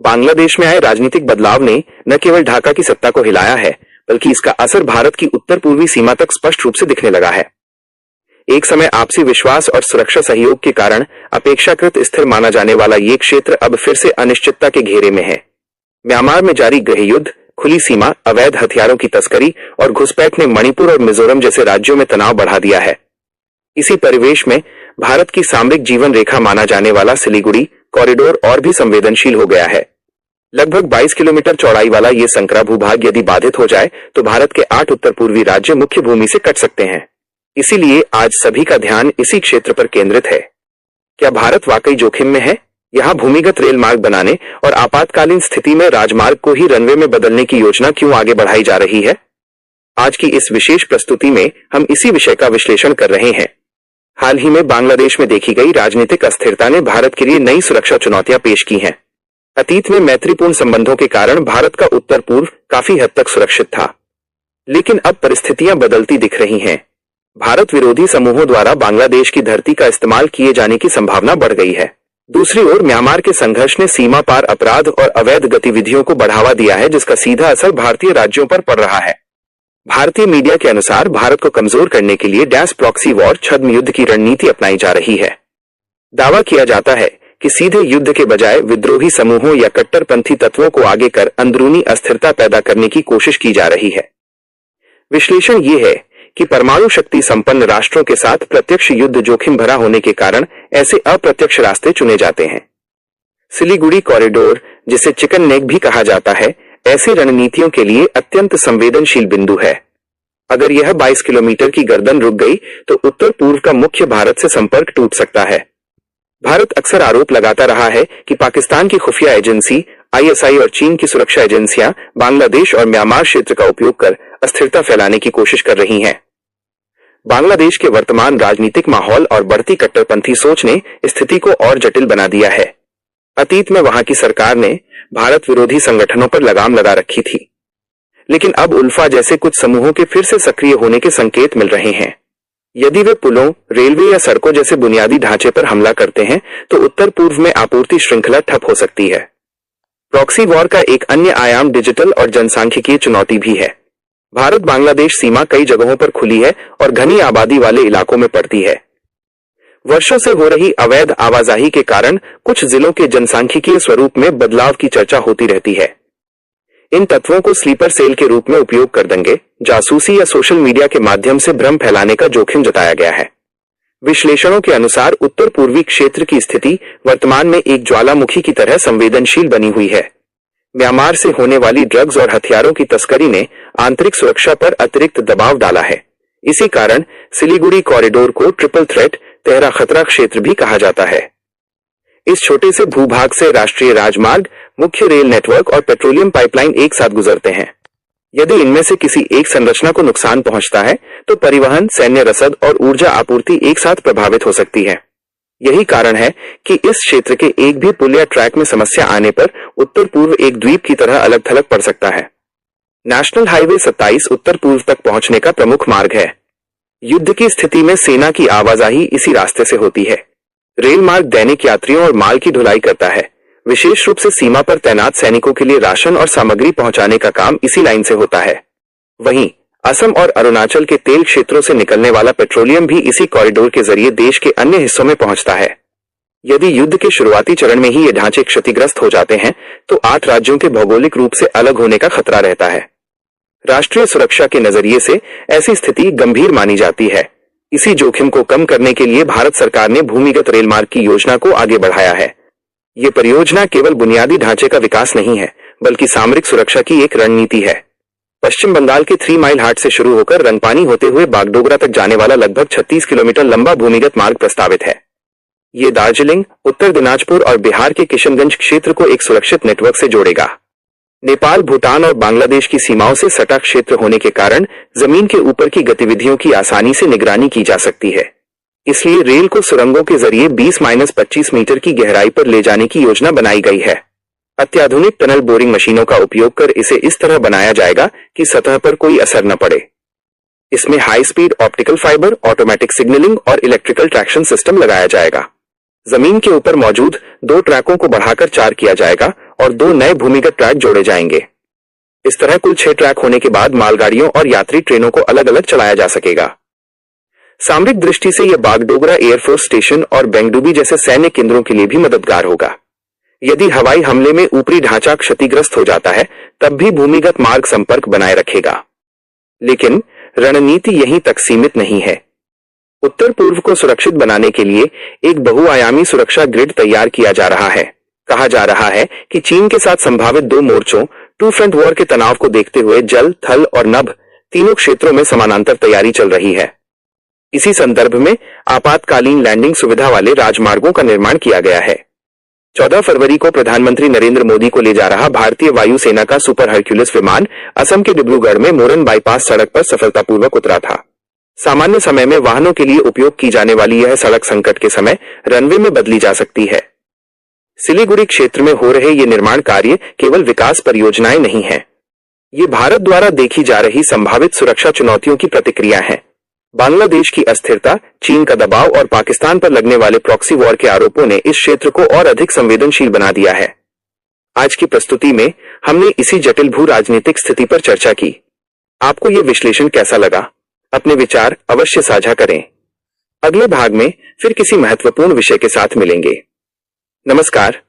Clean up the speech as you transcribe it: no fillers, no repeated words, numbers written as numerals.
बांग्लादेश में आए राजनीतिक बदलाव ने न केवल ढाका की सत्ता को हिलाया है, बल्कि इसका असर भारत की उत्तर पूर्वी सीमा तक स्पष्ट रूप से दिखने लगा है। एक समय आपसी विश्वास और सुरक्षा सहयोग के कारण अपेक्षाकृत स्थिर माना जाने वाला ये क्षेत्र अब फिर से अनिश्चितता के घेरे में है। म्यांमार में जारी गृह युद्ध, खुली सीमा, अवैध हथियारों की तस्करी और घुसपैठ ने मणिपुर और मिजोरम जैसे राज्यों में तनाव बढ़ा दिया है। इसी परिवेश में भारत की सामरिक जीवन रेखा माना जाने वाला सिलीगुड़ी कॉरिडोर और भी संवेदनशील हो गया है। लगभग 22 किलोमीटर चौड़ाई वाला ये संकरा भूभाग यदि बाधित हो जाए तो भारत के 8 उत्तर पूर्वी राज्य मुख्य भूमि से कट सकते हैं। इसीलिए आज सभी का ध्यान इसी क्षेत्र पर केंद्रित है। क्या भारत वाकई जोखिम में है? यहाँ भूमिगत रेल मार्ग बनाने और आपातकालीन स्थिति में राजमार्ग को ही रनवे में बदलने की योजना क्यों आगे बढ़ाई जा रही है? आज की इस विशेष प्रस्तुति में हम इसी विषय का विश्लेषण कर रहे हैं। हाल ही में बांग्लादेश में देखी गई राजनीतिक अस्थिरता ने भारत के लिए नई सुरक्षा चुनौतियां पेश की हैं। अतीत में मैत्रीपूर्ण संबंधों के कारण भारत का उत्तर पूर्व काफी हद तक सुरक्षित था, लेकिन अब परिस्थितियां बदलती दिख रही हैं। भारत विरोधी समूहों द्वारा बांग्लादेश की धरती का इस्तेमाल किए जाने की संभावना बढ़ गई है। दूसरी ओर म्यांमार के संघर्ष ने सीमा पार अपराध और अवैध गतिविधियों को बढ़ावा दिया है, जिसका सीधा असर भारतीय राज्यों पर पड़ रहा है। भारतीय मीडिया के अनुसार भारत को कमजोर करने के लिए प्रॉक्सी वॉर, छद्म युद्ध की रणनीति अपनाई जा रही है। दावा किया जाता है कि सीधे युद्ध के बजाय विद्रोही समूहों या कट्टरपंथी तत्वों को आगे कर अंदरूनी अस्थिरता पैदा करने की कोशिश की जा रही है। विश्लेषण ये है कि परमाणु शक्ति संपन्न राष्ट्रों के साथ प्रत्यक्ष युद्ध जोखिम भरा होने के कारण ऐसे अप्रत्यक्ष रास्ते चुने जाते हैं। सिलीगुड़ी कॉरिडोर, जिसे चिकन नेक भी कहा जाता है, ऐसी रणनीतियों के लिए अत्यंत संवेदनशील बिंदु है। अगर यह 22 किलोमीटर की गर्दन रुक गई तो उत्तर पूर्व का मुख्य भारत से संपर्क टूट सकता है। भारत अक्सर आरोप लगाता रहा है कि पाकिस्तान की खुफिया एजेंसी आईएसआई और चीन की सुरक्षा एजेंसियां बांग्लादेश और म्यांमार क्षेत्र का उपयोग कर अस्थिरता फैलाने की कोशिश कर रही हैं। बांग्लादेश के वर्तमान राजनीतिक माहौल और बढ़ती कट्टरपंथी सोच ने स्थिति को और जटिल बना दिया है। अतीत में वहां की सरकार ने भारत विरोधी संगठनों पर लगाम लगा रखी थी, लेकिन अब उल्फा जैसे कुछ समूहों के फिर से सक्रिय होने के संकेत मिल रहे हैं। यदि वे पुलों, रेलवे या सड़कों जैसे बुनियादी ढांचे पर हमला करते हैं तो उत्तर पूर्व में आपूर्ति श्रृंखला ठप हो सकती है। प्रॉक्सी वॉर का एक अन्य आयाम डिजिटल और जनसांख्यिकीय चुनौती भी है। भारत बांग्लादेश सीमा कई जगहों पर खुली है और घनी आबादी वाले इलाकों में पड़ती है। वर्षों से हो रही अवैध आवाजाही के कारण कुछ जिलों के जनसांख्यिकीय स्वरूप में बदलाव की चर्चा होती रहती है। इन तत्वों को स्लीपर सेल के रूप में उपयोग कर दंगे, जासूसी या सोशल मीडिया के माध्यम से भ्रम फैलाने का जोखिम जताया गया है। विश्लेषणों के अनुसार उत्तर पूर्वी क्षेत्र की स्थिति वर्तमान में एक ज्वालामुखी की तरह संवेदनशील बनी हुई है। म्यांमार से होने वाली ड्रग्स और हथियारों की तस्करी ने आंतरिक सुरक्षा पर अतिरिक्त दबाव डाला है। इसी कारण सिलीगुड़ी कॉरिडोर को ट्रिपल थ्रेट, तेहरा खतरा क्षेत्र भी कहा जाता है। इस छोटे से भूभाग से राष्ट्रीय राजमार्ग, मुख्य रेल नेटवर्क और पेट्रोलियम पाइपलाइन एक साथ गुजरते हैं। यदि इनमें से किसी एक संरचना को नुकसान पहुंचता है तो परिवहन, सैन्य रसद और ऊर्जा आपूर्ति एक साथ प्रभावित हो सकती है। यही कारण है कि इस क्षेत्र के एक भी पुल या ट्रैक में समस्या आने पर उत्तर पूर्व एक द्वीप की तरह अलग थलग पड़ सकता है। नेशनल हाईवे 27 उत्तर पूर्व तक पहुंचने का प्रमुख मार्ग है। युद्ध की स्थिति में सेना की आवाजाही इसी रास्ते से होती है। रेल मार्ग दैनिक यात्रियों और माल की ढुलाई करता है। विशेष रूप से सीमा पर तैनात सैनिकों के लिए राशन और सामग्री पहुंचाने का काम इसी लाइन से होता है। वहीं असम और अरुणाचल के तेल क्षेत्रों से निकलने वाला पेट्रोलियम भी इसी कॉरिडोर के जरिए देश के अन्य हिस्सों में पहुंचता है। यदि युद्ध के शुरुआती चरण में ही ये ढांचे क्षतिग्रस्त हो जाते हैं तो 8 राज्यों के भौगोलिक रूप से अलग होने का खतरा रहता है। राष्ट्रीय सुरक्षा के नजरिए से ऐसी स्थिति गंभीर मानी जाती है। इसी जोखिम को कम करने के लिए भारत सरकार ने भूमिगत रेल मार्ग की योजना को आगे बढ़ाया है। ये परियोजना केवल बुनियादी ढांचे का विकास नहीं है, बल्कि सामरिक सुरक्षा की एक रणनीति है। पश्चिम बंगाल के 3 माइल हाट से शुरू होकर रंगपानी होते हुए बागडोगरा तक जाने वाला लगभग 36 किलोमीटर लंबा भूमिगत मार्ग प्रस्तावित है। ये दार्जिलिंग, उत्तर दिनाजपुर और बिहार के किशनगंज क्षेत्र को एक सुरक्षित नेटवर्क से जोड़ेगा। नेपाल, भूटान और बांग्लादेश की सीमाओं से सटा क्षेत्र होने के कारण जमीन के ऊपर की गतिविधियों की आसानी से निगरानी की जा सकती है। इसलिए रेल को सुरंगों के जरिए 20-25 मीटर की गहराई पर ले जाने की योजना बनाई गई है। अत्याधुनिक टनल बोरिंग मशीनों का उपयोग कर इसे इस तरह बनाया जाएगा कि सतह पर कोई असर न पड़े। इसमें high speed optical fibre, automatic signalling और इलेक्ट्रिकल ट्रैक्शन सिस्टम लगाया जाएगा। जमीन के ऊपर मौजूद 2 ट्रैकों को बढ़ाकर 4 किया जाएगा और 2 नए भूमिगत ट्रैक जोड़े जाएंगे। इस तरह कुल 6 ट्रैक होने के बाद मालगाड़ियों और यात्री ट्रेनों को अलग अलग चलाया जा सकेगा। सामरिक दृष्टि से यह बागडोगरा एयरफोर्स स्टेशन और बेंगडुबी जैसे सैन्य केंद्रों के लिए भी मददगार होगा। यदि हवाई हमले में ऊपरी ढांचा क्षतिग्रस्त हो जाता है तब भी भूमिगत मार्ग संपर्क बनाए रखेगा। लेकिन रणनीति यहीं तक सीमित नहीं है। उत्तर पूर्व को सुरक्षित बनाने के लिए एक बहुआयामी सुरक्षा ग्रिड तैयार किया जा रहा है। कहा जा रहा है कि चीन के साथ संभावित 2 मोर्चों 2 फ्रंट वॉर के तनाव को देखते हुए जल, थल और नभ तीनों क्षेत्रों में समानांतर तैयारी चल रही है। इसी संदर्भ में आपातकालीन लैंडिंग सुविधा वाले राजमार्गों का निर्माण किया गया है। 14 फरवरी को प्रधानमंत्री नरेंद्र मोदी को ले जा रहा भारतीय वायुसेना का सुपर हरक्यूलिस विमान असम के डिब्रूगढ़ में मोरन बाईपास सड़क पर सफलतापूर्वक उतरा था। सामान्य समय में वाहनों के लिए उपयोग की जाने वाली यह सड़क संकट के समय रनवे में बदली जा सकती है। सिलीगुड़ी क्षेत्र में हो रहे ये निर्माण कार्य केवल विकास परियोजनाएं नहीं है, ये भारत द्वारा देखी जा रही संभावित सुरक्षा चुनौतियों की प्रतिक्रिया है। बांग्लादेश की अस्थिरता, चीन का दबाव और पाकिस्तान पर लगने वाले प्रॉक्सी वॉर के आरोपों ने इस क्षेत्र को और अधिक संवेदनशील बना दिया है। आज की प्रस्तुति में हमने इसी जटिल भू राजनीतिक स्थिति पर चर्चा की। आपको यह विश्लेषण कैसा लगा? अपने विचार अवश्य साझा करें। अगले भाग में फिर किसी महत्वपूर्ण विषय के साथ मिलेंगे। नमस्कार।